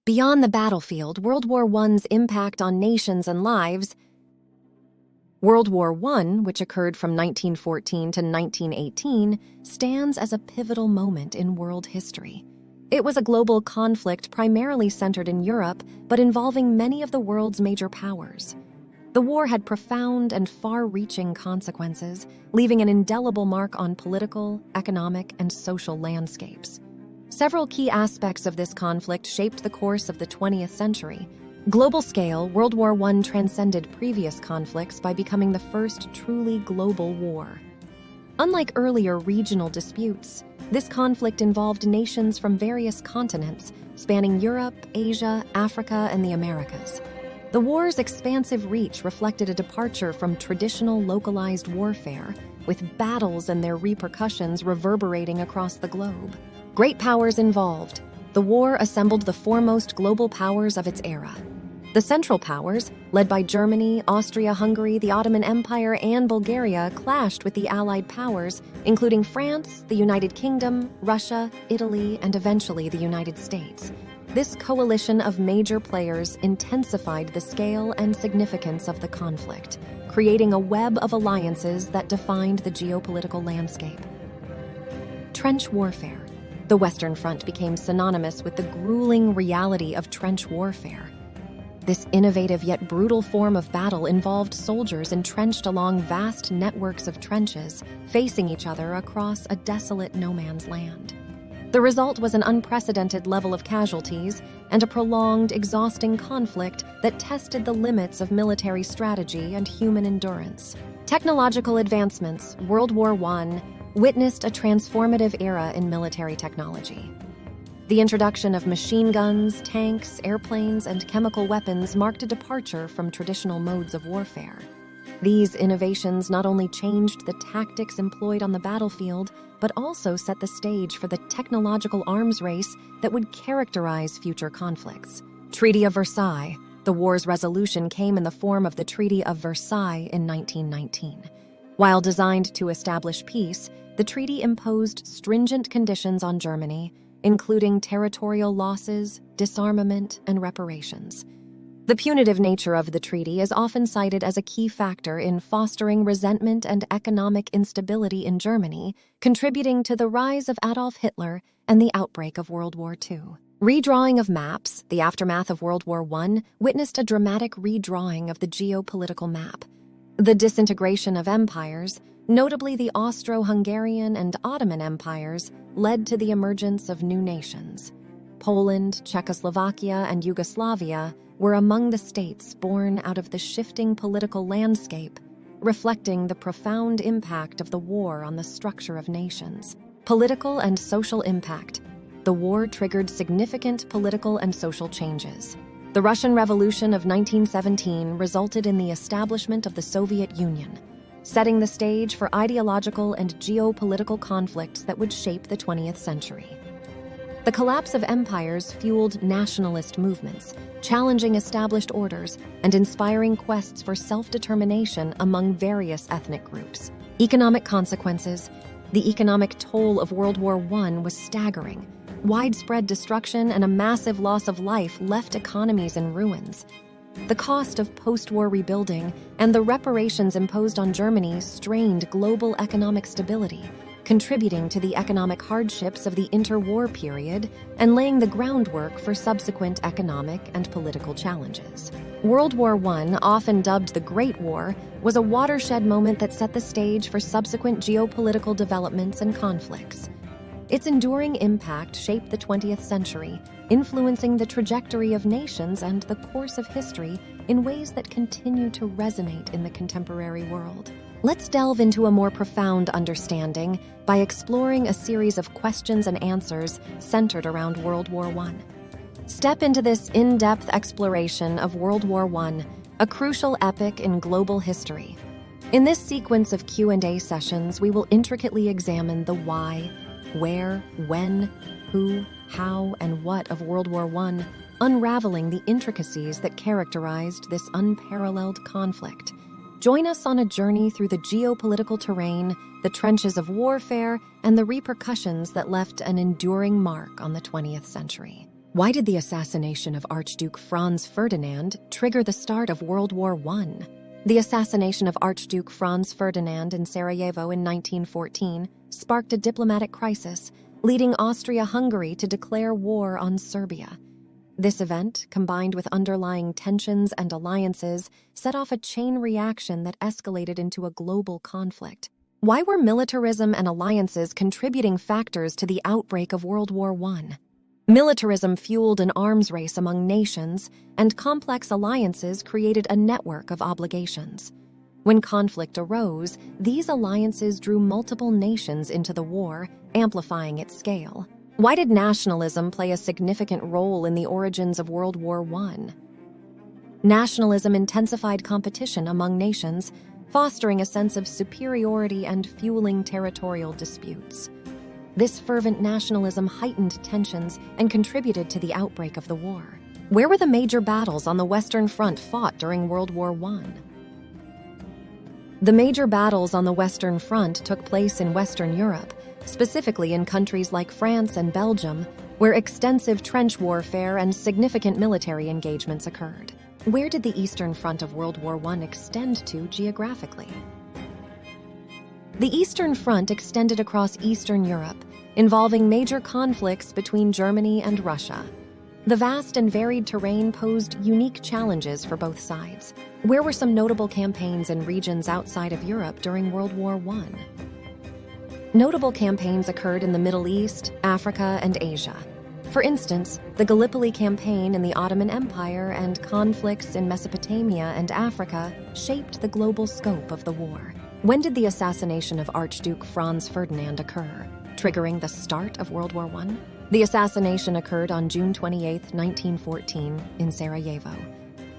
Beyond the battlefield, World War I's impact on nations and lives. World War I, which occurred from 1914 to 1918, stands as a pivotal moment in world history. It was a global conflict primarily centered in Europe, but involving many of the world's major powers. The war had profound and far-reaching consequences, leaving an indelible mark on political, economic, and social landscapes. Several key aspects of this conflict shaped the course of the 20th century. Global scale, World War I transcended previous conflicts by becoming the first truly global war. Unlike earlier regional disputes, this conflict involved nations from various continents, spanning Europe, Asia, Africa, and the Americas. The war's expansive reach reflected a departure from traditional localized warfare, with battles and their repercussions reverberating across the globe. Great powers involved. The war assembled the foremost global powers of its era. The Central Powers, led by Germany, Austria-Hungary, the Ottoman Empire, and Bulgaria, clashed with the Allied powers, including France, the United Kingdom, Russia, Italy, and eventually the United States. This coalition of major players intensified the scale and significance of the conflict, creating a web of alliances that defined the geopolitical landscape. Trench warfare. The Western Front became synonymous with the grueling reality of trench warfare. This innovative yet brutal form of battle involved soldiers entrenched along vast networks of trenches, facing each other across a desolate no-man's land. The result was an unprecedented level of casualties and a prolonged, exhausting conflict that tested the limits of military strategy and human endurance. Technological advancements. World War I witnessed a transformative era in military technology. The introduction of machine guns, tanks, airplanes, and chemical weapons marked a departure from traditional modes of warfare. These innovations not only changed the tactics employed on the battlefield, but also set the stage for the technological arms race that would characterize future conflicts. Treaty of Versailles. The war's resolution came in the form of the Treaty of Versailles in 1919. While designed to establish peace, the treaty imposed stringent conditions on Germany, including territorial losses, disarmament, and reparations. The punitive nature of the treaty is often cited as a key factor in fostering resentment and economic instability in Germany, contributing to the rise of Adolf Hitler and the outbreak of World War II. Redrawing of maps. The aftermath of World War I witnessed a dramatic redrawing of the geopolitical map. The disintegration of empires, notably the Austro-Hungarian and Ottoman empires, led to the emergence of new nations. Poland, Czechoslovakia, and Yugoslavia were among the states born out of the shifting political landscape, reflecting the profound impact of the war on the structure of nations. Political and social impact. The war triggered significant political and social changes. The Russian Revolution of 1917 resulted in the establishment of the Soviet Union, setting the stage for ideological and geopolitical conflicts that would shape the 20th century. The collapse of empires fueled nationalist movements, challenging established orders and inspiring quests for self-determination among various ethnic groups. Economic consequences. The economic toll of World War I was staggering. Widespread destruction and a massive loss of life left economies in ruins. The cost of post-war rebuilding and the reparations imposed on Germany strained global economic stability, contributing to the economic hardships of the interwar period and laying the groundwork for subsequent economic and political challenges. World War I, often dubbed the Great War, was a watershed moment that set the stage for subsequent geopolitical developments and conflicts. Its enduring impact shaped the 20th century, influencing the trajectory of nations and the course of history in ways that continue to resonate in the contemporary world. Let's delve into a more profound understanding by exploring a series of questions and answers centered around World War I. Step into this in-depth exploration of World War I, a crucial epic in global history. In this sequence of Q&A sessions, we will intricately examine the why, where, when, who, how, and what of World War I, unraveling the intricacies that characterized this unparalleled conflict. Join us on a journey through the geopolitical terrain, the trenches of warfare, and the repercussions that left an enduring mark on the 20th century. Why did the assassination of Archduke Franz Ferdinand trigger the start of World War I? The assassination of Archduke Franz Ferdinand in Sarajevo in 1914 sparked a diplomatic crisis, leading Austria-Hungary to declare war on Serbia. This event, combined with underlying tensions and alliances, set off a chain reaction that escalated into a global conflict. Why were militarism and alliances contributing factors to the outbreak of World War I? Militarism fueled an arms race among nations, and complex alliances created a network of obligations. When conflict arose, these alliances drew multiple nations into the war, amplifying its scale. Why did nationalism play a significant role in the origins of World War I? Nationalism intensified competition among nations, fostering a sense of superiority and fueling territorial disputes. This fervent nationalism heightened tensions and contributed to the outbreak of the war. Where were the major battles on the Western Front fought during World War I? The major battles on the Western Front took place in Western Europe, specifically in countries like France and Belgium, where extensive trench warfare and significant military engagements occurred. Where did the Eastern Front of World War I extend to geographically? The Eastern Front extended across Eastern Europe, involving major conflicts between Germany and Russia. The vast and varied terrain posed unique challenges for both sides. Where were some notable campaigns in regions outside of Europe during World War I? Notable campaigns occurred in the Middle East, Africa, and Asia. For instance, the Gallipoli campaign in the Ottoman Empire and conflicts in Mesopotamia and Africa shaped the global scope of the war. When did the assassination of Archduke Franz Ferdinand occur, triggering the start of World War I? The assassination occurred on June 28, 1914, in Sarajevo.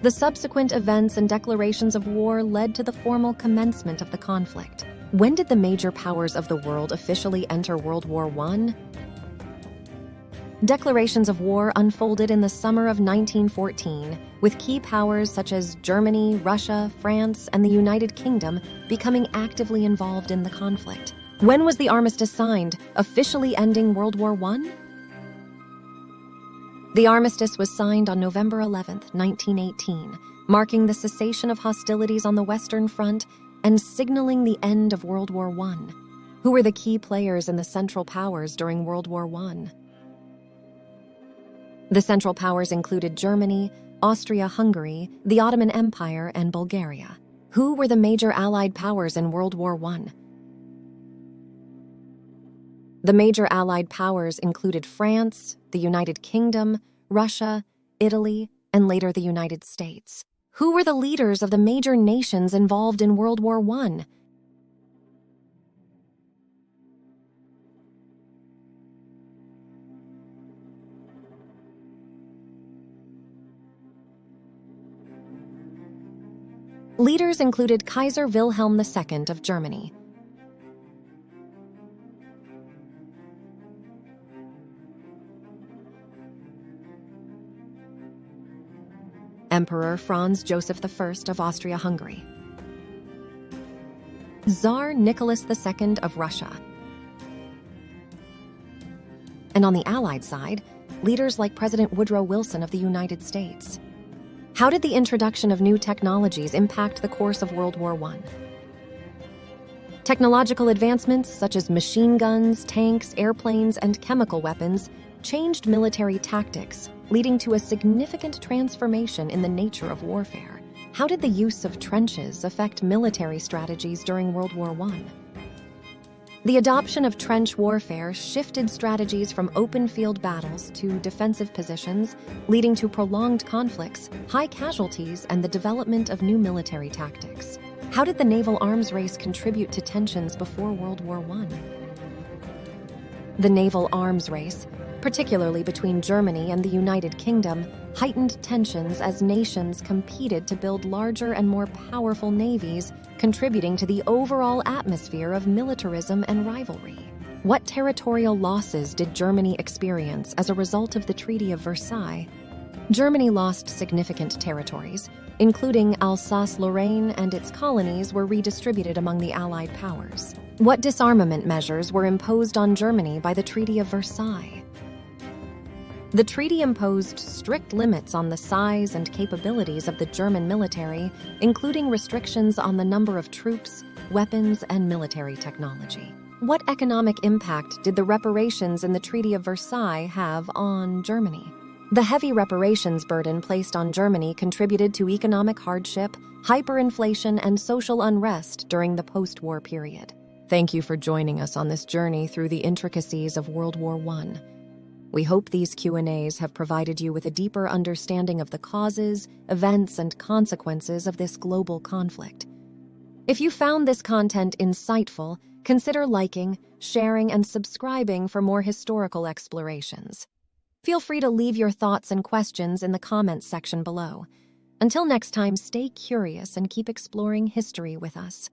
The subsequent events and declarations of war led to the formal commencement of the conflict. When did the major powers of the world officially enter World War I? Declarations of war unfolded in the summer of 1914, with key powers such as Germany, Russia, France, and the United Kingdom becoming actively involved in the conflict. When was the armistice signed, officially ending World War I? The armistice was signed on November 11, 1918, marking the cessation of hostilities on the Western Front and signaling the end of World War I. Who were the key players in the Central Powers during World War I? The Central Powers included Germany, Austria-Hungary, the Ottoman Empire, and Bulgaria. Who were the major Allied powers in World War I? The major Allied powers included France, the United Kingdom, Russia, Italy, and later the United States. Who were the leaders of the major nations involved in World War I? Leaders included Kaiser Wilhelm II of Germany, Emperor Franz Joseph I of Austria-Hungary, Tsar Nicholas II of Russia. And on the Allied side, leaders like President Woodrow Wilson of the United States. How did the introduction of new technologies impact the course of World War I? Technological advancements such as machine guns, tanks, airplanes, and chemical weapons changed military tactics, leading to a significant transformation in the nature of warfare. How did the use of trenches affect military strategies during World War I? The adoption of trench warfare shifted strategies from open-field battles to defensive positions, leading to prolonged conflicts, high casualties, and the development of new military tactics. How did the naval arms race contribute to tensions before World War I? The naval arms race, particularly between Germany and the United Kingdom, heightened tensions as nations competed to build larger and more powerful navies, contributing to the overall atmosphere of militarism and rivalry. What territorial losses did Germany experience as a result of the Treaty of Versailles? Germany lost significant territories, including Alsace-Lorraine, and its colonies were redistributed among the Allied powers. What disarmament measures were imposed on Germany by the Treaty of Versailles? The treaty imposed strict limits on the size and capabilities of the German military, including restrictions on the number of troops, weapons, and military technology. What economic impact did the reparations in the Treaty of Versailles have on Germany? The heavy reparations burden placed on Germany contributed to economic hardship, hyperinflation, and social unrest during the post-war period. Thank you for joining us on this journey through the intricacies of World War I. We hope these Q&As have provided you with a deeper understanding of the causes, events, and consequences of this global conflict. If you found this content insightful, consider liking, sharing, and subscribing for more historical explorations. Feel free to leave your thoughts and questions in the comments section below. Until next time, stay curious and keep exploring history with us.